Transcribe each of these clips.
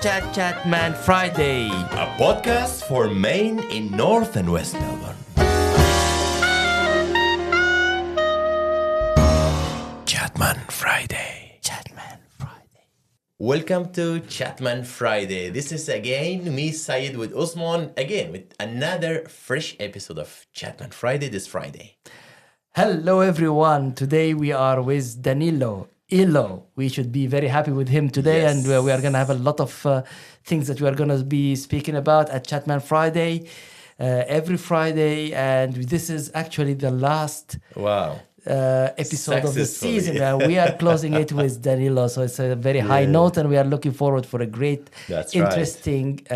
Chat Man Friday, a podcast for Maine in North and West Melbourne. Chatman Friday. Chatman Friday. Welcome to Chatman Friday. This is again me, Syed, with Usman, again with another fresh episode of Chatman Friday this Friday. Hello everyone. Today we are with Danilo. We should be very happy with him today, Yes. and we are going to have a lot of things that we are going to be speaking about at Chatman Friday, every Friday, and this is actually the last Wow. episode of the Successfully. season. We are closing it with Danilo, so it's a very high note, and we are looking forward for a great, That's right. interesting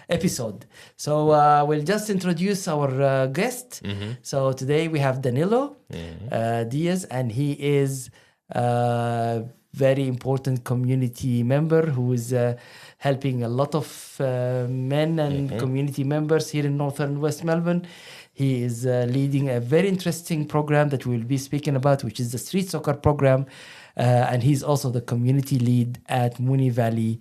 episode. So we'll just introduce our guest. So today we have Danilo Diaz, and he is a very important community member who is helping a lot of men and community members here in North and West Melbourne. He is leading a very interesting program that we'll be speaking about, which is the street soccer program. And he's also the community lead at Moonee Valley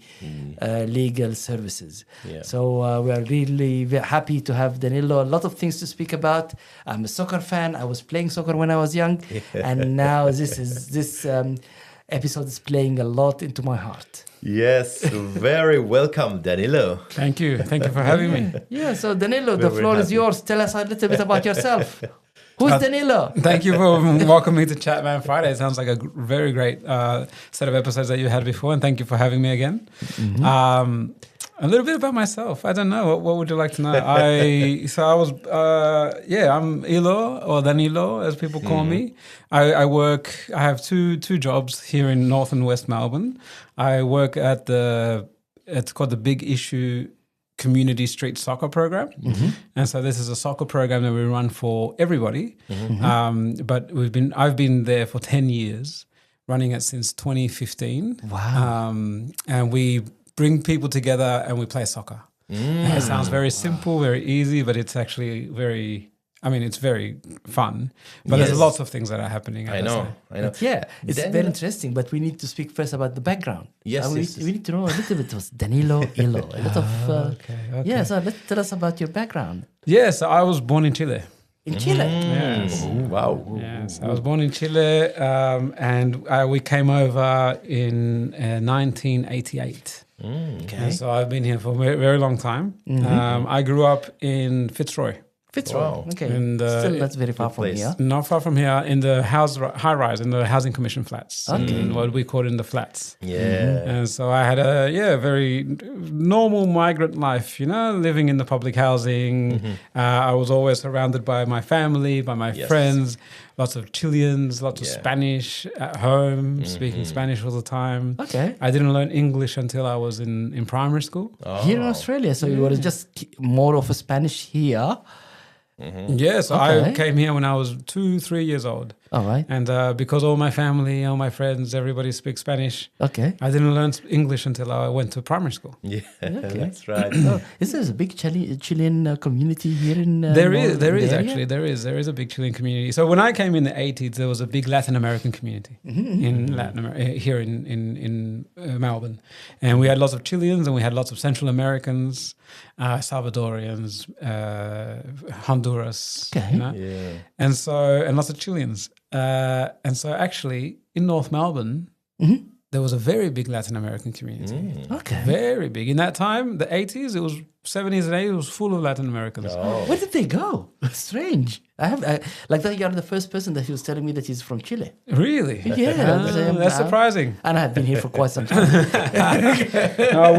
Legal Services. Yeah. So we are really happy to have Danilo. A lot of things to speak about. I'm a soccer fan. I was playing soccer when I was young. And now this episode is playing a lot into my heart. Yes, very welcome, Danilo. Thank you. Thank you for having me. Yeah, so Danilo, the Very floor is happy. yours. Tell us a little bit about yourself. Who's Danilo? Thank you for welcoming me to Chatman Friday. It sounds like a very great set of episodes that you had before, and thank you for having me again. A little bit about myself. I don't know. What would you like to know? I'm Ilo, or Danilo, as people call me. I work. I have two jobs here in North and West Melbourne. I work at it's called the Big Issue Community Street Soccer Program, and so this is a soccer program that we run for everybody. But I've been there for 10 years, running it since 2015. Wow. And we bring people together and we play soccer. It sounds very simple, very easy, but it's actually it's very fun. But Yes. there's lots of things that are happening. I know. But yeah, it's Danilo- very interesting. But we need to speak first about the background. Yes, We need to know a little bit of Danilo, Ilo. A lot of Okay. yeah. So tell us about your background Yeah, so I was born in Chile. in Chile. Yes. Wow. Yes, I was born in Chile, and we came over in 1988. Okay. And so I've been here for a very, very long time. I grew up in Fitzroy, Fitzroy. Wow. Okay. And, Still, that's very far from place. here. not far from here, in the high rise, in the Housing Commission flats, in what we call in the flats. Yeah. And so I had a very normal migrant life, living in the public housing. I was always surrounded by my family, by my Yes. friends, lots of Chileans, lots of Yeah. Spanish at home, speaking Spanish all the time. Okay. I didn't learn English until I was in primary school. Here in Australia, so you were just more of a Spanish here. Yeah, so Okay. I came here when I was 2-3 years old. All right. And because all my family, all my friends, everybody speaks Spanish, Okay. I didn't learn English until I went to primary school. Yeah, that's right. Oh, is there a big Chilean community here in? There is the area? actually there is a big Chilean community. So when I came in the 80s, there was a big Latin American community in Latin America here in Melbourne, and we had lots of Chileans and we had lots of Central Americans, Salvadorians, Honduras, Okay. Yeah. and lots of Chileans, and so actually in North Melbourne. There was a very big Latin American community. Okay. Very big. In that time, the 80s, it was 70s and 80s, it was full of Latin Americans. Where did they go? Strange. I have like that. You're the first person that he was telling me that he's from Chile. Really? Yeah, That's surprising. And I've been here for quite some time. No,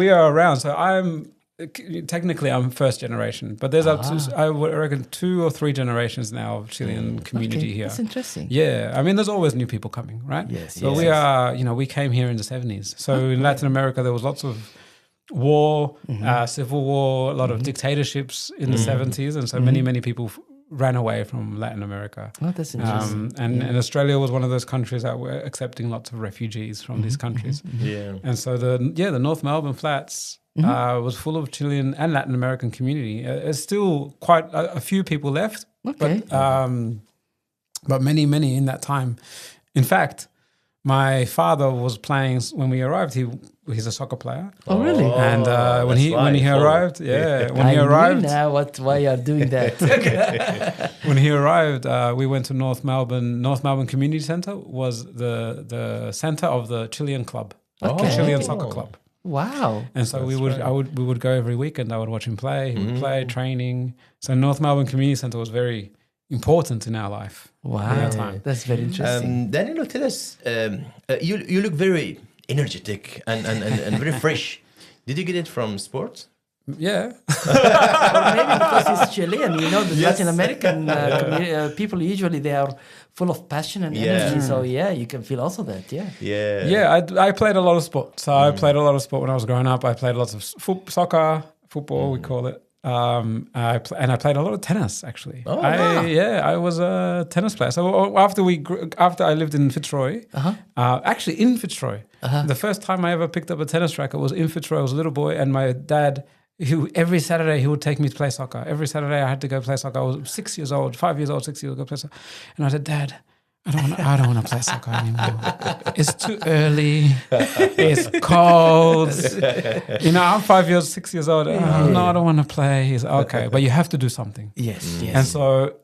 we are around. So technically I'm first generation, but there's up to, I would reckon 2 or 3 generations now of Chilean community Okay, here. that's interesting. Yeah, I mean, there's always new people coming, right? Yes, So yes. we are, we came here in the 70s. So in Latin America, there was lots of war, civil war, a lot of dictatorships in the 70s. And so many people ran away from Latin America. Oh, that's interesting. And Australia was one of those countries that were accepting lots of refugees from these countries. Yeah. And so the North Melbourne flats was full of Chilean and Latin American community. There's still quite a few people left, Okay. but many in that time. In fact, My father was playing when we arrived. He's a soccer player. Oh, really? And when he arrived, when he arrived, knew now why you're doing that. when he arrived, we went to North Melbourne. North Melbourne Community Centre was the centre of the Chilean club, the Chilean soccer club. Wow! And so we would go every weekend. I would watch him play. He would play training. So North Melbourne Community Centre was very important in our life. Wow, that's very interesting. Danilo, tell us, you look very energetic and very fresh. Did you get it from sports? Yeah. Or maybe because he's Chilean, you know, the Latin American people usually they are full of passion and energy. So you can feel also that. I played a lot of sport. So I played a lot of sport when I was growing up. I played lots of soccer, football, we call it. I played a lot of tennis actually. I was a tennis player. So after I lived in Fitzroy, actually in Fitzroy, the first time I ever picked up a tennis racket was in Fitzroy. I was a little boy, and my dad, who every Saturday he would take me to play soccer. Every Saturday I had to go play soccer. I was 6 years old, 5 years old, 6 years old, go play soccer. And I said, Dad, I don't want to play soccer anymore. It's too early. It's cold. You know, I'm 6 years old. No, I don't want to play. He's okay, but you have to do something. Yes. And so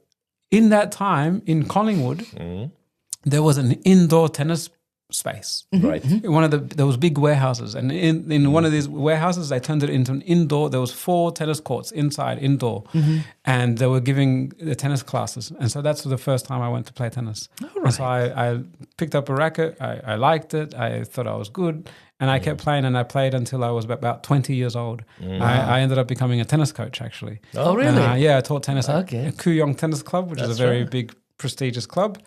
in that time in Collingwood, there was an indoor tennis space. Right. There was big warehouses, and in one of these warehouses they turned it into an indoor. There was 4 tennis courts inside, indoor, and they were giving the tennis classes. And so that's the first time I went to play tennis. And so I picked up a racket. I liked it. I thought I was good, and I kept playing. And I played until I was about 20 years old. I ended up becoming a tennis coach actually. Oh, really? I taught tennis at Kooyong Tennis Club, which is a very big, prestigious club.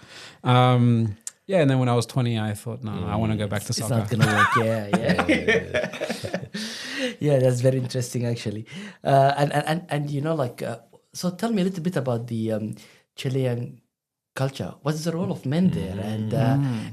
And then when I was 20, I thought, no, I want to go back to soccer. It's not going to work. Yeah, that's very interesting, actually. And you know, like, so tell me a little bit about the Chilean culture. What's the role of men there, and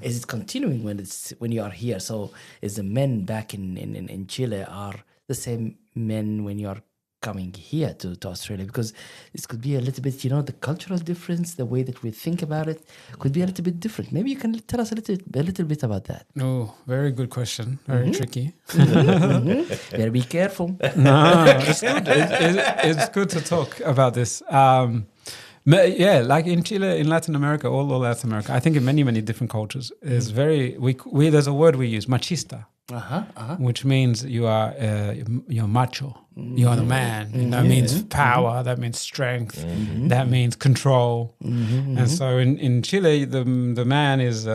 is it continuing when you are here? So, is the men back in Chile are the same men when you are coming here to Australia? Because this could be a little bit, you know, the cultural difference, the way that we think about it could be a little bit different. Maybe you can tell us a little bit about that. Oh, very good question. Very tricky. Better be careful. No, it's good. It's good to talk about this. Like in Chile, in Latin America, all Latin America, I think in many different cultures, is very. We there's a word we use, machista, which means you're macho. You are the man. That means power. That means strength. That means control. And so in Chile, the man is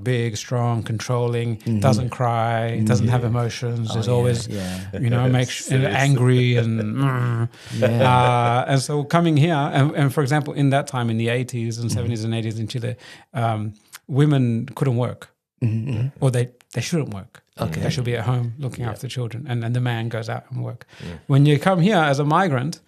big, strong, controlling, doesn't cry, doesn't have emotions. Is always angry and and so coming here and for example in that time in the 80s and 70s and 80s in Chile, women couldn't work or they shouldn't work. They should be at home looking after children, and the man goes out and work. When you come here as a migrant,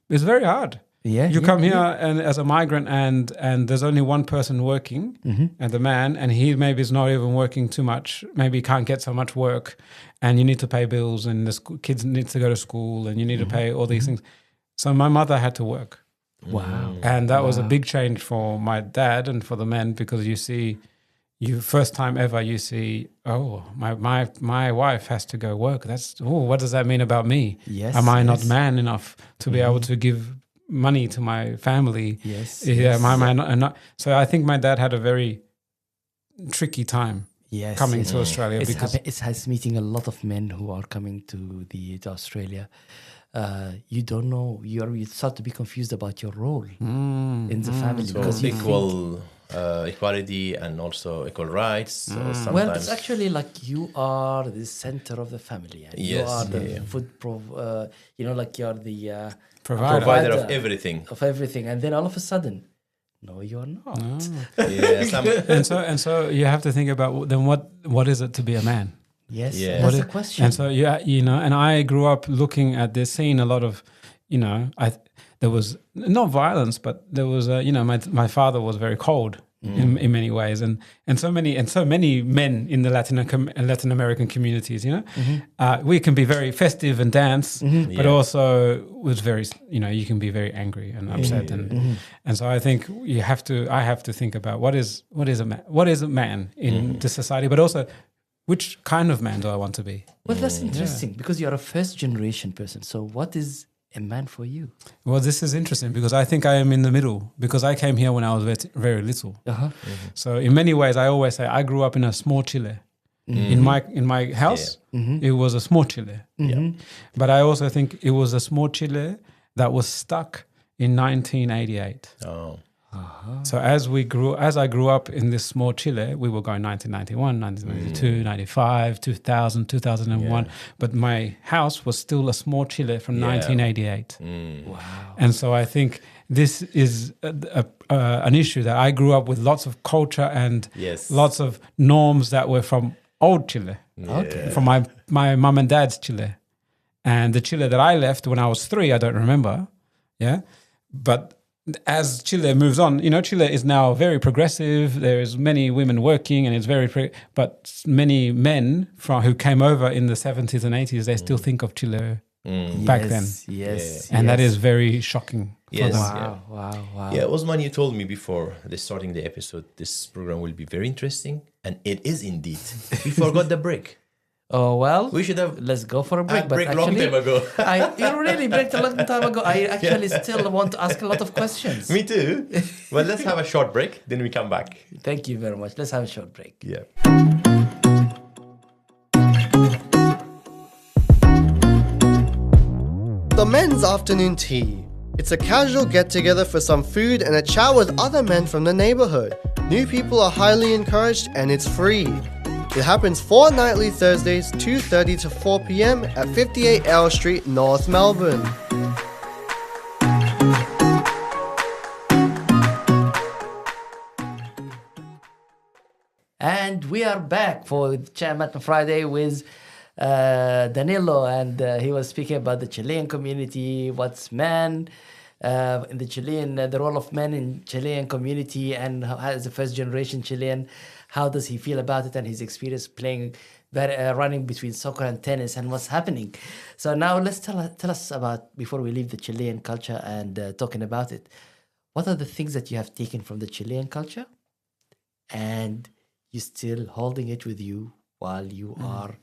it's very hard. You come here and as a migrant and there's only one person working, and the man, and he maybe is not even working too much. Maybe he can't get so much work, and you need to pay bills, and the kids need to go to school, and you need to pay all these things. So my mother had to work. Wow. And that was a big change for my dad and for the men, because first time ever you see, my wife has to go work. What does that mean about me? Yes. Am I not man enough to be able to give money to my family? Yes. Am I not? So I think my dad had a very tricky time coming to Australia. It's meeting a lot of men who are coming to Australia. You don't know, you start to be confused about your role in the family. So because equality and also equal rights. So sometimes, well, it's actually like you are the center of the family. And you are the food like you're the provider of everything. And then all of a sudden, no, you're not. And so you have to think about then what is it to be a man? Yes, that's the question. And so and I grew up looking at this, seeing a lot of, there was not violence, but there was my father was very cold in many ways, and so many men in the Latin American communities. We can be very festive and dance, but also was very, you can be very angry and upset, and so I think I have to think about what is a man in the society, but also which kind of man do I want to be? Well, that's interesting because you're a first generation person. So what is a man for you? Well, this is interesting because I think I am in the middle because I came here when I was very little. So in many ways, I always say I grew up in a small Chile. In my house, it was a small Chile. But I also think it was a small Chile that was stuck in 1988. So as I grew up in this small Chile, we were going 1991, 1992, 95, 2000, 2001. But my house was still a small Chile from 1988. Wow. And so I think this is an issue that I grew up with lots of culture and lots of norms that were from old Chile, from my mum and dad's Chile. And the Chile that I left when I was 3, I don't remember. But as Chile moves on, Chile is now very progressive. There is many women working, and it's but many men who came over in the 70s and 80s, they still think of Chile back then. And that is very shocking for them. Wow. Yeah, Osman, you told me before starting the episode, this program will be very interesting, and it is indeed. We forgot the break. Oh, well, we should have. Let's go for a break. But break long time ago. You really break a long time ago. I actually still want to ask a lot of questions. Me too. Well, let's have a short break, then we come back. Thank you very much. Let's have a short break. Yeah. The men's afternoon tea. It's a casual get-together for some food and a chat with other men from the neighborhood. New people are highly encouraged and it's free. It happens fortnightly Thursdays, 2:30 to 4 p.m. at 58 L Street, North Melbourne. And we are back for Chat Friday with Danilo, and he was speaking about the Chilean community, what's men in the Chilean, the role of men in Chilean community, and as a first generation Chilean, how does he feel about it and his experience playing, running between soccer and tennis and what's happening. So now let's tell us about, before we leave the Chilean culture and talking about it, what are the things that you have taken from the Chilean culture and you're still holding it with you while you are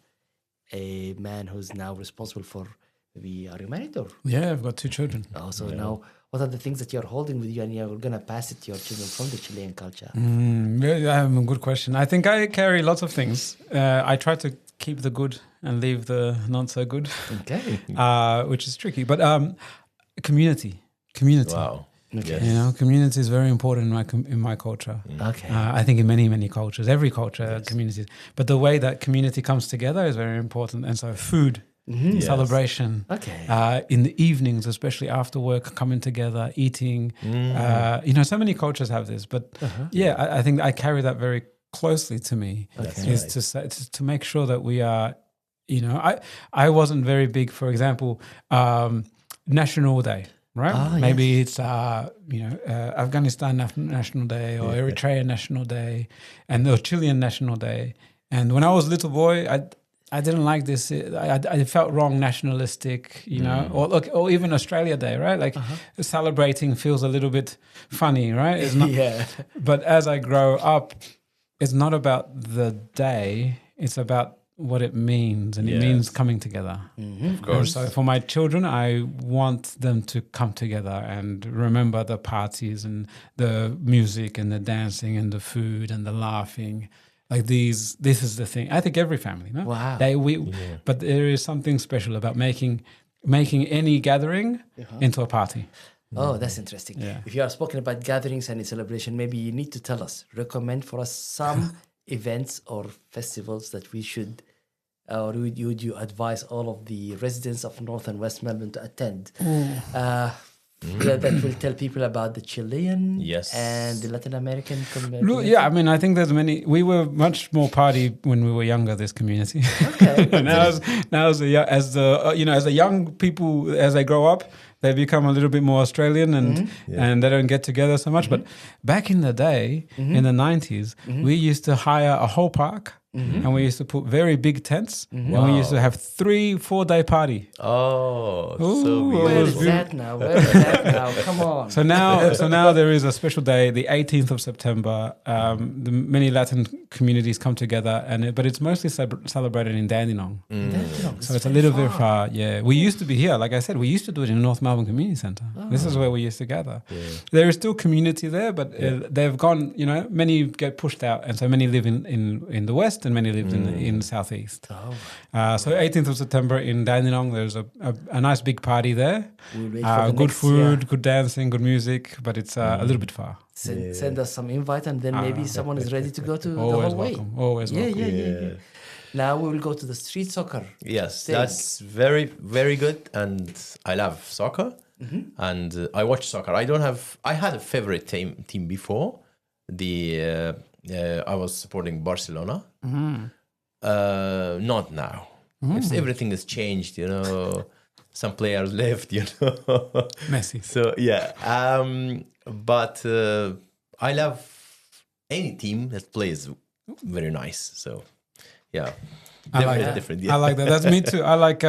a man who's now responsible for, maybe, are you married or? Yeah, I've got 2 children. Oh, so now what are the things that you're holding with you and you're going to pass it to your children from the Chilean culture? A good question. I think I carry lots of things. I try to keep the good and leave the not so good. Okay. Which is tricky. But community. Wow. Okay. Community is very important in my culture. Okay. I think in many cultures, every culture, communities. But the way that community comes together is very important. And so food, celebration. Okay. In the evenings, especially after work, coming together, eating. So many cultures have this. But I think I carry that very closely to me. To make sure that we are, I wasn't very big, for example, National Day. Right? Maybe it's Afghanistan National Day or Eritrea National Day and the Chilean National Day. And when I was a little boy, I didn't like this. I felt wrong, nationalistic, or even Australia Day, right? Like celebrating feels a little bit funny, right? It's not, But as I grow up, it's not about the day; it's about what it means, and it means coming together. Of course. So for my children, I want them to come together and remember the parties and the music and the dancing and the food and the laughing. Like this is the thing. I think every family, no? Wow. But there is something special about making any gathering into a party. Oh, that's interesting. Yeah. If you are speaking about gatherings and celebration, maybe you need to tell us, recommend for us some events or festivals that we should, or would you advise all of the residents of North and West Melbourne to attend? that will tell people about the Chilean Yes. and the Latin American community. Look, yeah, I mean, I think there's many. We were much more party when we were younger. This community. Okay. now as the young people, as they grow up, they become a little bit more Australian and they don't get together so much. But back in the day, in the 90s, we used to hire a whole park. And we used to put very big tents, and we used to have 3-4 day party. Oh, Ooh, so Where beautiful. is that now? Where is that now? Come on. So now there is a special day, the 18th of September. The many Latin communities come together, but it's mostly celebrated in Dandenong. So it's a little bit far. Yeah, we used to be here. Like I said, we used to do it in North Melbourne Community Centre. This is where we used to gather. There is still community there, but they've gone. Many get pushed out, and so many live in the west, and many lived in the southeast. So 18th of September in Dandenong, there's a nice big party there. We'll wait for the Good next food, year. good dancing, good music, but it's a little bit far. Send us some invite, and then maybe someone is ready to go to the Always whole way. welcome. Always welcome. Yeah. Now we will go to the street soccer. Yes, thing. that's very, very good. And I love soccer. And I watch soccer. I had a favorite team before. I was supporting Barcelona. Not now. Everything has changed, Some players left, Messi. So yeah, but I love any team that plays very nice. So yeah, I like that. different. Yeah. I like that. That's me too. I like.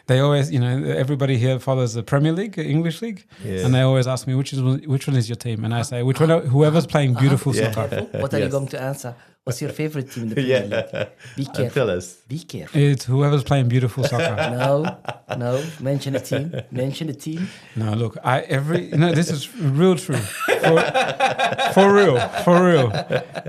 They always, everybody here follows the Premier League, English League, and they always ask me which one is your team, and I say which one. Whoever's playing beautiful soccer. What are you going to answer? What's your favorite team in the Premier League? Be careful. Tell us. Be careful. It's whoever's playing beautiful soccer. No. Mention a team. Mention a team. No, look, this is real true. For real.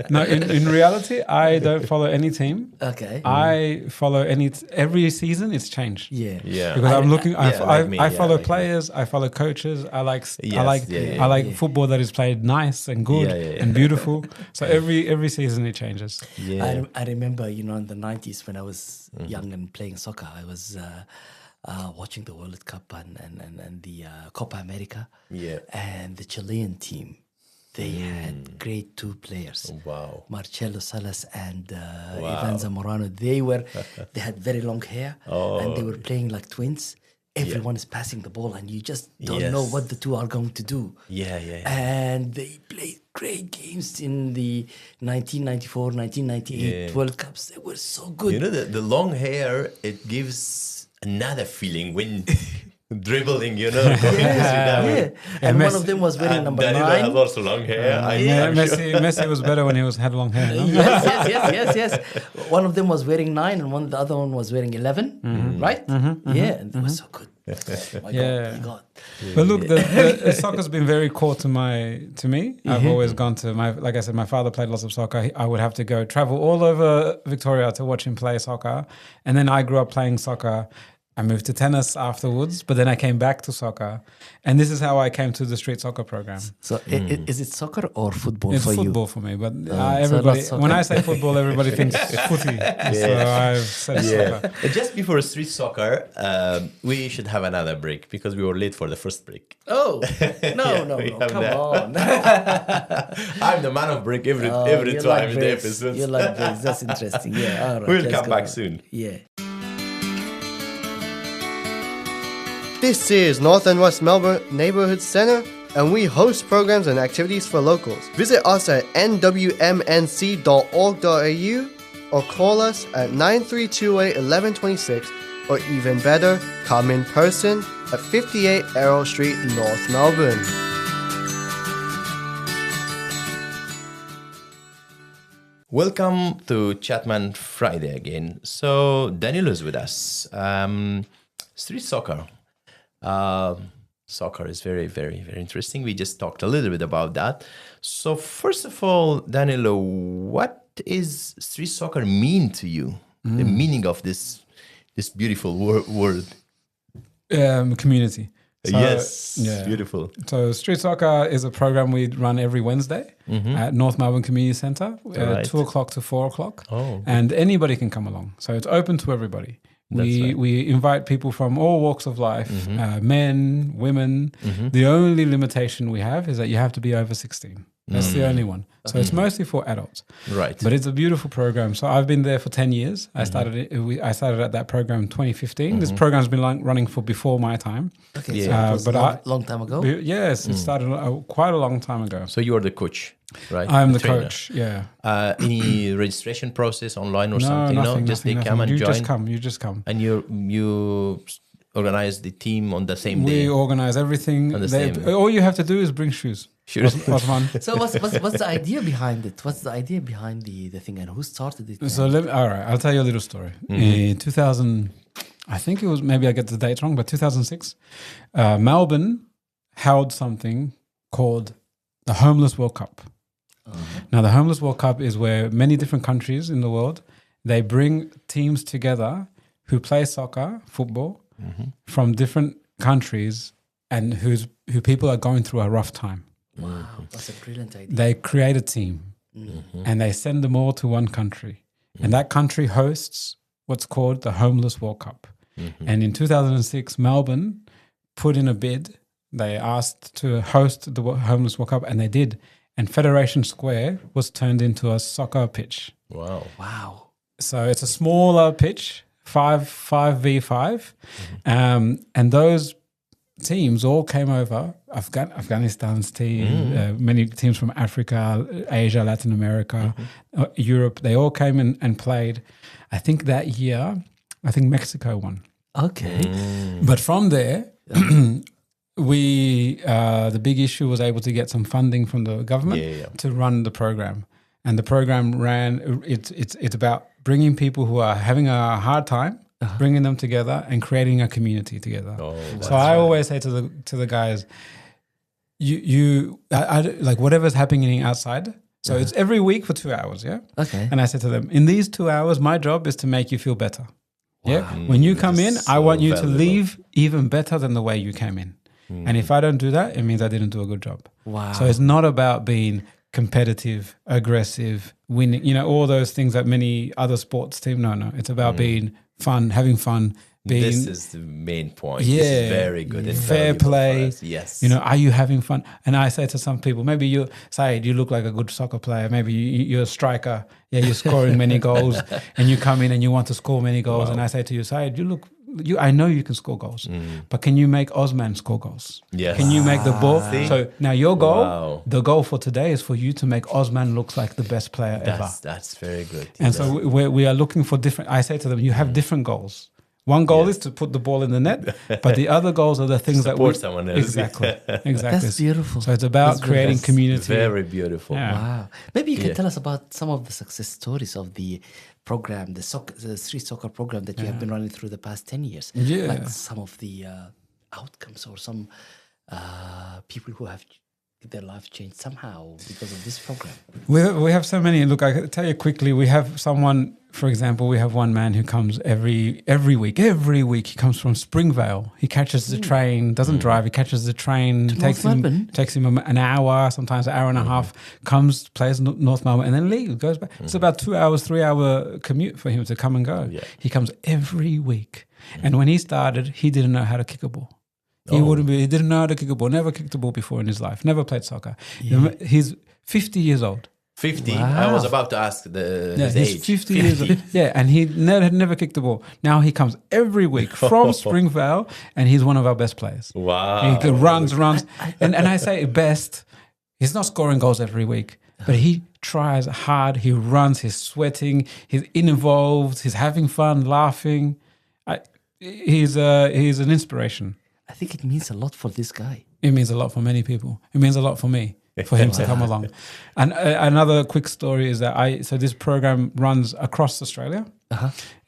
No, in reality, I don't follow any team. Okay. I follow every season. It's changed. Yeah. Because I'm looking. I follow like players. I follow coaches. I like football that is played nice and good and beautiful. So every season it changes. Yeah. I remember, in the 90s when I was young and playing soccer, I was watching the World Cup and the Copa America. Yeah. And the Chilean team, they had great two players. Wow. Marcelo Salas and Ivan Zamorano. They had very long hair and they were playing like twins. Everyone is passing the ball and you just don't know what the two are going to do. Yeah. And they played great games in the 1994, 1998 World Cups. They were so good. The long hair, it gives another feeling when dribbling, And one of them was wearing number Danilo 9. has also long hair. I'm sure. Messi was better when he had long hair. No? Yes. One of them was wearing 9 and the other one was wearing 11, right? Yeah, and they were so good. My God. But look, the soccer's been very core to me. I've always gone to like I said, my father played lots of soccer. I would have to travel all over Victoria to watch him play soccer. And then I grew up playing soccer. I moved to tennis afterwards, but then I came back to soccer. And this is how I came to the street soccer program. So is it soccer or football it's for you? It's football for me, but everybody, when I say football, everybody thinks footy. So I've said soccer. Just before street soccer, we should have another break because we were late for the first break. Oh, no, come on. I'm the man of break every time in the episode. You like breaks, that's interesting. Yeah, all right. We'll come back soon. Yeah. This is North and West Melbourne Neighbourhood Centre, and we host programs and activities for locals. Visit us at nwmnc.org.au or call us at 9328 1126, or even better, come in person at 58 Errol Street, North Melbourne. Welcome to Chatman Friday again. So Danilo's with us. Street soccer. Soccer is very, very, very interesting. We just talked a little bit about that. So first of all, Danilo, what is street soccer mean to you? The meaning of this beautiful word? Community. So, beautiful. So street soccer is a program we run every Wednesday at North Melbourne Community Centre, 2 o'clock to 4 o'clock. Oh. And anybody can come along. So it's open to everybody. We invite people from all walks of life, men, women. The only limitation we have is that you have to be over 16. That's the only one. So it's mostly for adults. Right. But it's a beautiful program. So I've been there for 10 years. I started at that program in 2015. This program's been running for before my time. Okay, so it was a long time ago? Yes, it started quite a long time ago. So you are the coach, right? I'm the trainer. coach, yeah. Any registration process online or No, something? nothing, Just nothing, they come and you join? You just come. And you organize the team on the same day? We organize everything. On the same. All you have to do is bring shoes. Sure. Osman. So what's the idea behind it? What's the idea behind the thing, and who started it? So all right, I'll tell you a little story. In 2000, I think it was, maybe I get the date wrong, but 2006, Melbourne held something called the Homeless World Cup. Now, the Homeless World Cup is where many different countries in the world, they bring teams together who play soccer, football, from different countries, and who people are going through a rough time. Wow, that's a brilliant idea. They create a team and they send them all to one country. And that country hosts what's called the Homeless World Cup. And in 2006, Melbourne put in a bid. They asked to host the Homeless World Cup, and they did. And Federation Square was turned into a soccer pitch. Wow. Wow. So it's a smaller pitch, 5v5. And those teams all came over, Afghanistan's team, many teams from Africa, Asia, Latin America, Europe. They all came in and played. I think that year, Mexico won. Okay. But from there, the big issue was able to get some funding from the government to run the program. And the program it's about bringing people who are having a hard time, bringing them together and creating a community together. So I always say to the guys, I like whatever's happening outside. So it's every week for 2 hours, yeah? Okay. And I said to them, in these 2 hours, my job is to make you feel better. Yeah. When you come in, I want you to leave even better than the way you came in. And if I don't do that, it means I didn't do a good job. Wow. So it's not about being competitive, aggressive, winning, all those things that many other sports teams. No. It's about being fun, having fun. This is the main point. Yeah, this is very good. And fair play. Yes. Are you having fun? And I say to some people, maybe you look like a good soccer player. Maybe you're a striker. Yeah, you're scoring many goals, and you come in and you want to score many goals. And I say to you, Saeed, I know you can score goals, but can you make Osman score goals? Yes. Can you make the ball? See? So now your goal, the goal for today is for you to make Osman look like the best player ever. That's very good. And so we are looking for different. I say to them, you have different goals. One goal is to put the ball in the net, but the other goals are the things that support someone else. Exactly. That's beautiful. So it's about creating community. Very beautiful. Yeah. Wow. Maybe you can tell us about some of the success stories of the program, the street soccer program that you have been running through the past 10 years. Yeah. Like some of the outcomes or some people who have their life changed somehow because of this program. We have so many. Look, I can tell you quickly. We have someone, for example, we have one man who comes every week. Every week he comes from Springvale. He catches the train, doesn't drive. He catches the train. Takes him an hour, sometimes an hour and a half. Comes, plays North Melbourne, and then leaves. Goes back. It's about 2 hours, 3 hour commute for him to come and go. Yeah. He comes every week, and when he started, he didn't know how to kick a ball. He didn't know how to kick a ball. Never kicked a ball before in his life. Never played soccer. Yeah. He's 50 years old. 50. Wow. I was about to ask his age. He's 50 years old. Yeah, and he had never kicked the ball. Now he comes every week from Springvale, and he's one of our best players. Wow. He runs. And I say best, he's not scoring goals every week, but he tries hard. He runs, he's sweating, he's involved, he's having fun, laughing. He's an inspiration. I think it means a lot for this guy. It means a lot for many people. It means a lot for me, for him to come along. And another quick story is that so this program runs across Australia.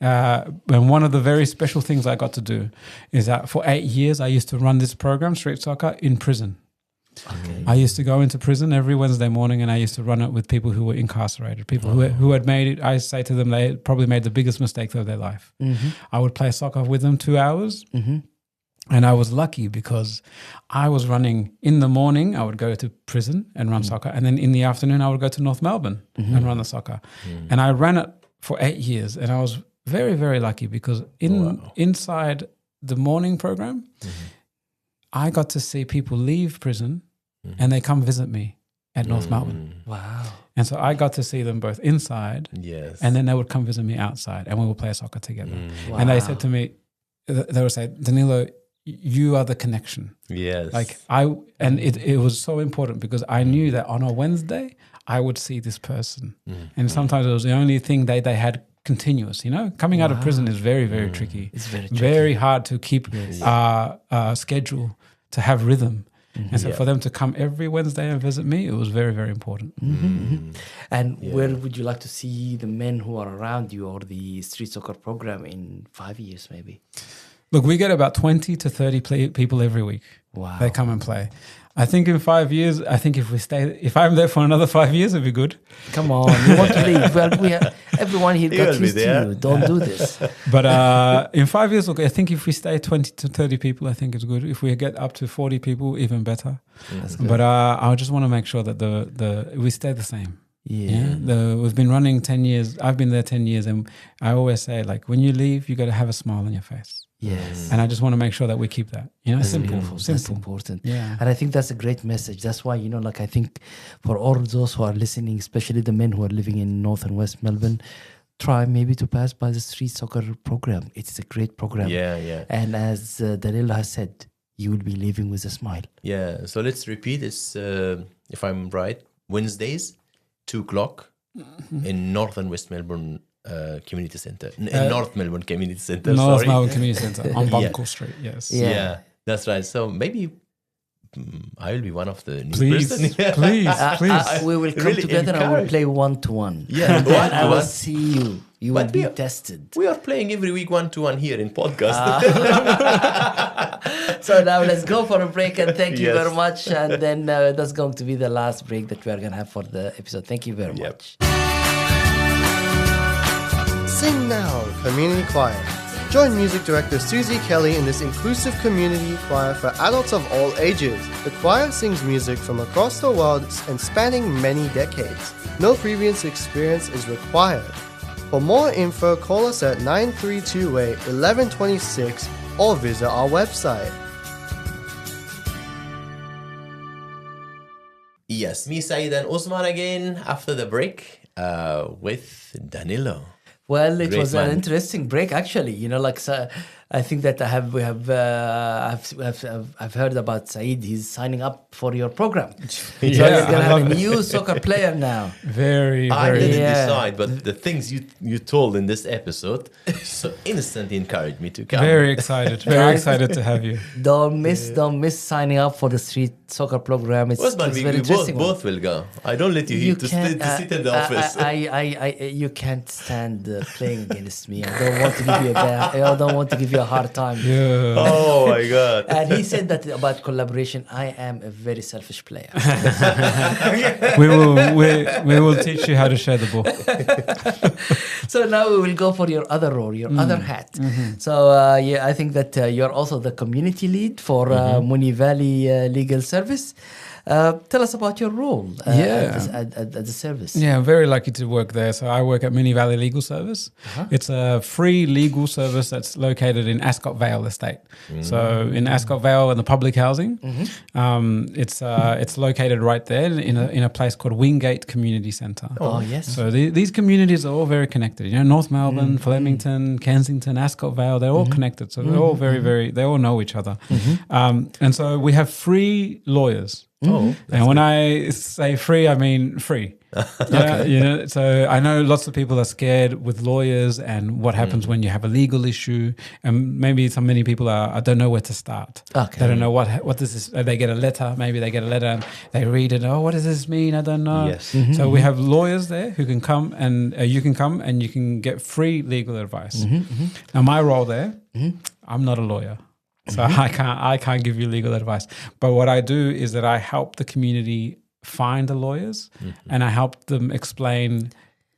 And one of the very special things I got to do is that for 8 years, I used to run this program, street soccer, in prison. Okay. I used to go into prison every Wednesday morning, and I used to run it with people who were incarcerated, people who had made it. I say to them, they probably made the biggest mistake of their life. I would play soccer with them 2 hours. And I was lucky because I was running in the morning. I would go to prison and run soccer. And then in the afternoon, I would go to North Melbourne and run the soccer. And I ran it for 8 years. And I was very, very lucky because inside the morning program, I got to see people leave prison and they come visit me at North Melbourne. Wow. And so I got to see them both inside and then they would come visit me outside and we would play soccer together. Wow. And they said to me, they would say, Danilo, you are the connection. Yes. Like it was so important because I knew that on a Wednesday, I would see this person. And sometimes it was the only thing they had continuous, coming out of prison is very, very tricky. It's very tricky. Very hard to keep schedule, to have rhythm. And so for them to come every Wednesday and visit me, it was very, very important. And where would you like to see the men who are around you or the street soccer program in 5 years maybe? Look, we get about 20 to 30 people every week. Wow. They come and play. I think in 5 years, if I'm there for another 5 years, it'd be good. Come on, you want to leave? Well, everyone here got used to you. Don't do this. But in 5 years, look, I think if we stay 20 to 30 people, I think it's good. If we get up to 40 people, even better. But I just want to make sure that we stay the same. We've been running 10 years. I've been there 10 years, and I always say, like, when you leave, you got to have a smile on your face. Yes. And I just want to make sure that we keep that. Simple. That's important. Yeah. And I think that's a great message. That's why, I think for all those who are listening, especially the men who are living in North and West Melbourne, try maybe to pass by the street soccer program. It's a great program. Yeah. And as Danilo has said, you will be leaving with a smile. Yeah. So let's repeat. It's, if I'm right, Wednesdays, 2:00 in North and West Melbourne Community Centre. North Melbourne Community Centre. North Melbourne Community Centre on Buncle Street. Yes. Yeah, that's right. So maybe I will be one of the new please. We will come really together and we'll play 1-to-1. Yeah, and I will see you. You will be tested. We are playing every week 1-to-1 here in podcast. So now let's go for a break and thank you Yes. very much. And then that's going to be the last break that we are going to have for the episode. Thank you very much. Sing Now Community Choir. Join music director Susie Kelly in this inclusive community choir for adults of all ages. The choir sings music from across the world and spanning many decades. No previous experience is required. For more info, call us at 9328 1126 or visit our website. Yes, me, Saeed and Usman again after the break with Danilo. Well, it Great was man. an interesting break, actually. I think that I've heard about Saeed. He's signing up for your program. So he's going to have a new soccer player now. Very, I very. didn't Yeah. decide, but the things you told in this episode so instantly encouraged me to come. Very excited. Very excited to have you. Don't miss signing up for the street soccer program. It's Usman, very we interesting. both will go. I don't let you here to sit in the office. You can't stand playing against me. I don't want to give you I don't want to give you a hard time. Yeah. Oh my God. And he said that about collaboration. I am a very selfish player. we will teach you how to share the ball. So now we will go for your other role, your other hat. So I think that you're also the community lead for Moonee Valley Legal Service. Tell us about your role at the service. Yeah, I'm very lucky to work there. So I work at Moonee Valley Legal Service. It's a free legal service that's located in Ascot Vale Estate. So in Ascot Vale in the public housing, it's located right there in a place called Wingate Community Centre. Oh, yes. So these communities are all very connected. North Melbourne, Flemington, Kensington, Ascot Vale, they're all connected. So they're all they all know each other. And so we have free lawyers. Oh, and when I say free, I mean free. So I know lots of people are scared with lawyers and what happens when you have a legal issue, and maybe many people don't know where to start. Okay. They don't know what this is. They get a letter. Maybe they get a letter and they read it. Oh, what does this mean? I don't know. Yes. So we have lawyers there who can come and you can come and you can get free legal advice. Now my role there, I'm not a lawyer. So I can't give you legal advice. But what I do is that I help the community find the lawyers and I help them explain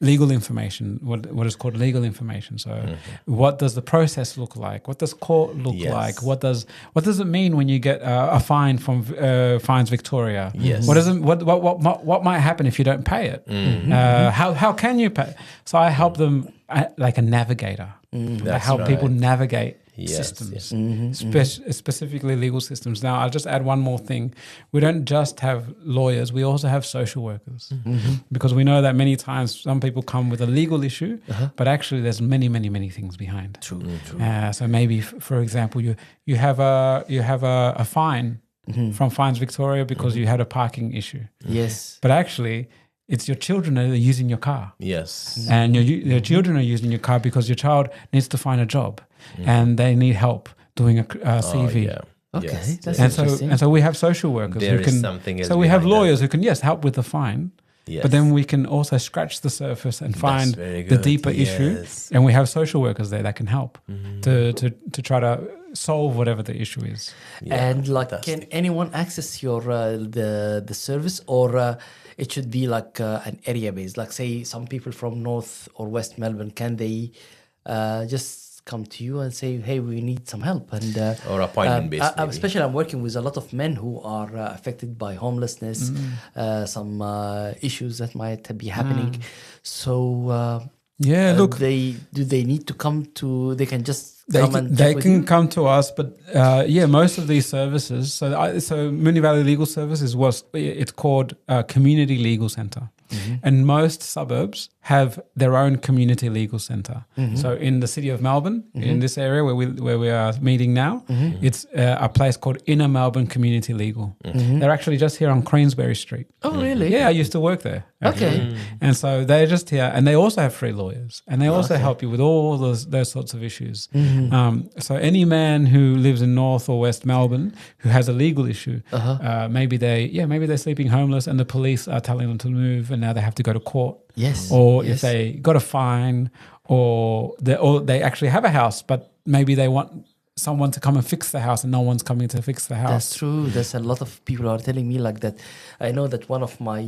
legal information, what is called legal information. So what does the process look like? What does court look like? What does it mean when you get a fine from Fines Victoria? Yes. What might happen if you don't pay it? How can you pay? So I help them like a navigator. I help people navigate systems, specifically legal systems. Now, I'll just add one more thing. We don't just have lawyers, we also have social workers. Because we know that many times some people come with a legal issue, but actually there's many, many, many things behind. True. So maybe, for example, you have a fine from Fines Victoria because you had a parking issue. Yes. But actually, it's your children that are using your car. Yes. And your children are using your car because your child needs to find a job and they need help doing a CV. Okay, that's And interesting. so we have social workers There who is can. something else So we have behind that. lawyers who can help with the fine, but then we can also scratch the surface and find very the good. deeper issue. Yes. And we have social workers there that can help to try to solve whatever the issue is. And like, fantastic. can anyone access your the service, or it should be like an area based? Like, say, some people from North or West Melbourne, can they just come to you and say, "Hey, we need some help"? And Or appointment based, maybe. especially, I'm working with a lot of men who are affected by homelessness, some issues that might be happening. So. Look, Do they need to come to? They can just They come can, and they check with can you? come to us, but most of these services. So Moonee Valley Legal Services it's called Community Legal Centre, and most suburbs have their own community legal centre. So in the city of Melbourne, in this area where we are meeting now, it's a place called Inner Melbourne Community Legal. They're actually just here on Queensberry Street. Oh, really? Yeah, I used to work there. Okay. And so they're just here, and they also have free lawyers, and they also help you with all those sorts of issues. So any man who lives in North or West Melbourne who has a legal issue, maybe they're sleeping homeless, and the police are telling them to move, and now they have to go to court. Yes. Or yes. if they got a fine, or they actually have a house, but maybe they want someone to come and fix the house, and no one's coming to fix the house. That's true. There's a lot of people who are telling me like that. I know that one of my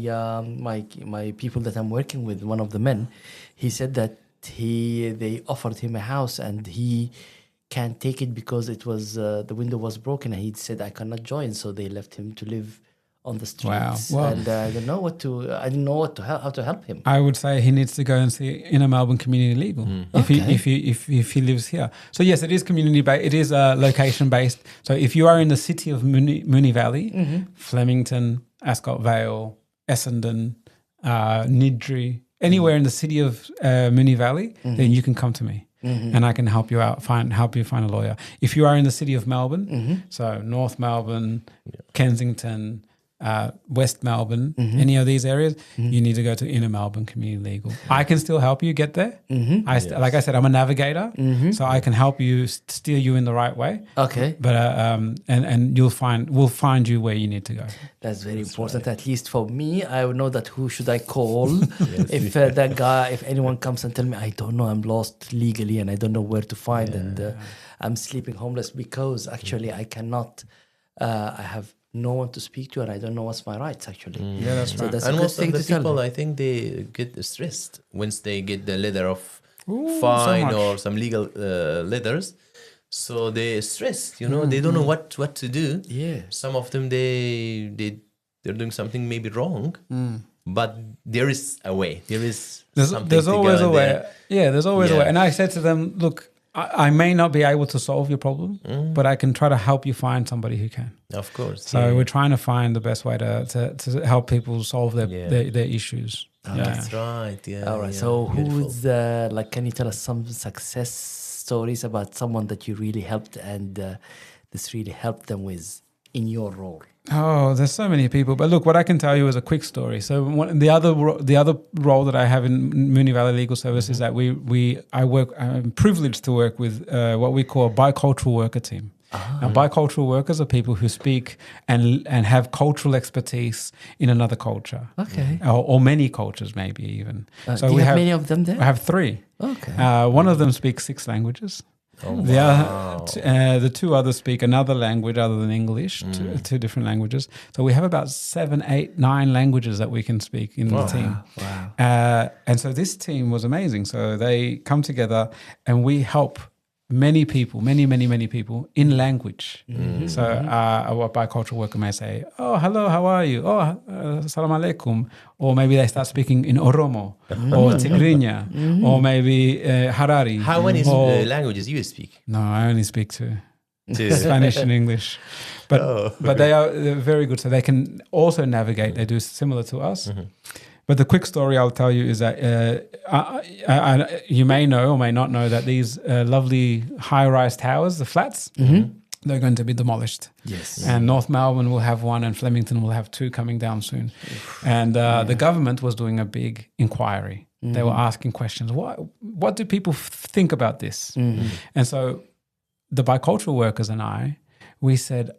my people that I'm working with, one of the men, he said that they offered him a house and he can't take it because it was the window was broken, and he said, I cannot join, so they left him to live on the streets. Wow. And I didn't know how to help him. I would say he needs to go and see Inner Melbourne Community Legal if he lives here. So yes, it is community based. It is location based. So if you are in the city of Moonee Valley, Flemington, Ascot Vale, Essendon, Niddrie, anywhere in the city of Moonee Valley, then you can come to me. And I can help you out, help you find a lawyer. If you are in the city of Melbourne, so North Melbourne, Kensington, West Melbourne, any of these areas, you need to go to Inner Melbourne Community Legal. I can still help you get there. Like I said, I'm a navigator, so I can help you steer you in the right way. Okay. But and we'll find you where you need to go. That's very important. At least for me, I would know that who should I call if if anyone comes and tell me, I don't know, I'm lost legally and I don't know where to find, and I'm sleeping homeless because actually I cannot, I have no one to speak to, and I don't know what's my rights actually. Yeah, that's right. So that's And a good most thing of the to tell people, them. I think they get stressed once they get the letter of so fine much. or some legal letters. So they're stressed, they don't know what to do. Yeah. Some of them, they're doing something maybe wrong, but there is a way. Something There's to always go a way. there. Yeah, there's always a Yeah. way. And I said to them, look, I may not be able to solve your problem, but I can try to help you find somebody who can. Of course. So we're trying to find the best way to help people solve their issues. That's right. Yeah. All right. yeah, So beautiful. who's can you tell us some success stories about someone that you really helped and this really helped them with in your role? Oh, there's so many people. But look, what I can tell you is a quick story. So the other role that I have in Moonee Valley Legal Services is that I'm privileged to work with what we call a bicultural worker team. Now, bicultural workers are people who speak and have cultural expertise in another culture. Okay. Or many cultures, maybe even. Do you have many of them there? I have 3. Okay. One of them speaks 6 languages. The two others speak another language other than English, two different languages. So we have about 7, 8, 9 languages that we can speak in the team. Wow. And so this team was amazing. So they come together and we help many people in language. So a bicultural worker may say, oh, hello, how are you? Oh, salam alaikum. Or maybe they start speaking in Oromo or Tigrinya or maybe Harari. How many languages you speak? No, I only speak two. Spanish and English. But they're very good. So they can also navigate. They do similar to us. But the quick story I'll tell you is that you may know or may not know that these lovely high-rise towers, the flats, they're going to be demolished. Yes. And North Melbourne will have one and Flemington will have 2 coming down soon. And the government was doing a big inquiry. They were asking questions. What do people think about this? And so the bicultural workers and I, we said,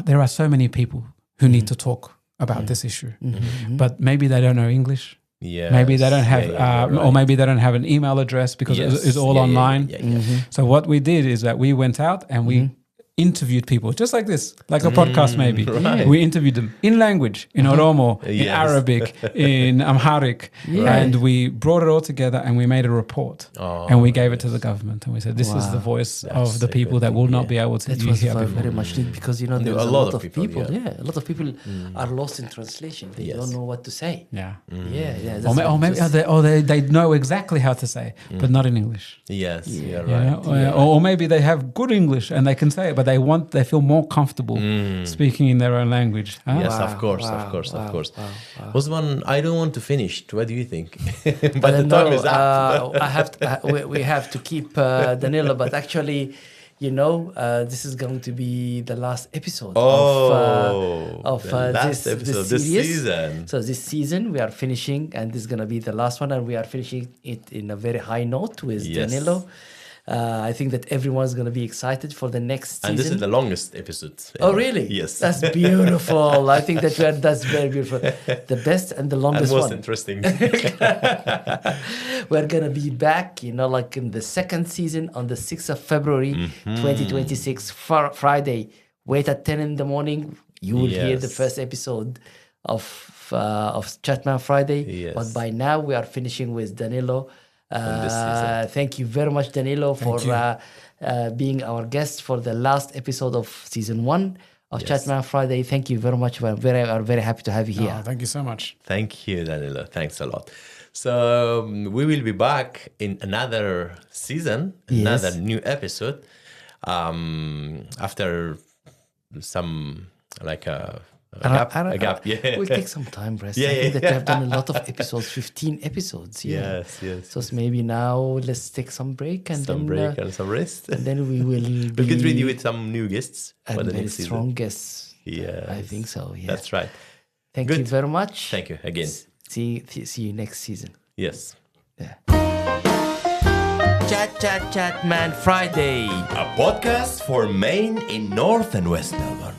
there are so many people who need to talk about this issue, but maybe they don't know English. Yeah, maybe they don't have, or maybe they don't have an email address because it's all online. So what we did is that we went out and we interviewed people just like this, like a podcast maybe. Right. We interviewed them in language, in Oromo, in Arabic, in Amharic, and we brought it all together and we made a report and we gave it to the government and we said, this is the voice of the people that will not be able to That hear was before. very much needed because, you know, there A was a lot lot of of people, people. A lot of people are lost in translation. They don't know what to say. Yeah. Yeah. Or maybe they know exactly how to say, but not in English. Yes, you're You right. know? Or maybe they have good English and they can say it, but they feel more comfortable speaking in their own language. Huh? Yes, of course. Osman, I don't want to finish. What do you think? But the time is up. We have to keep Danilo, but actually, you know, this is going to be the last episode of this season. So this season we are finishing, and this is going to be the last one, and we are finishing it in a very high note with Danilo. I think that everyone's going to be excited for the next season. And this is the longest episode. Oh, really? Yes. That's beautiful. I think that's very beautiful. The best and the longest and most one. interesting. We're going to be back, you know, like in the second season on the 6th of February, 2026, Friday. Wait at 10 in the morning. You will hear the first episode of Chatman Friday. Yes. But by now, we are finishing with Danilo. Thank you very much, Danilo, for being our guest for the last episode of season 1 of Chatman Friday. Thank you very much. We're very happy to have you here. Thank you so much. Thank you, Danilo. Thanks a lot. So we will be back in another season, another new episode, after some a gap. We'll take some time rest. I think that we have done a lot of episodes, 15 episodes. Yes. So maybe now let's take some break and some break and some rest. And then we will We'll get ready with some new guests for and the very next season. strong guests. Yeah, I think so. Yeah, that's right. Thank you very much. Thank you again. See you next season. Yes. Yeah. Chat Man Friday. A podcast for Maine in North and West Melbourne.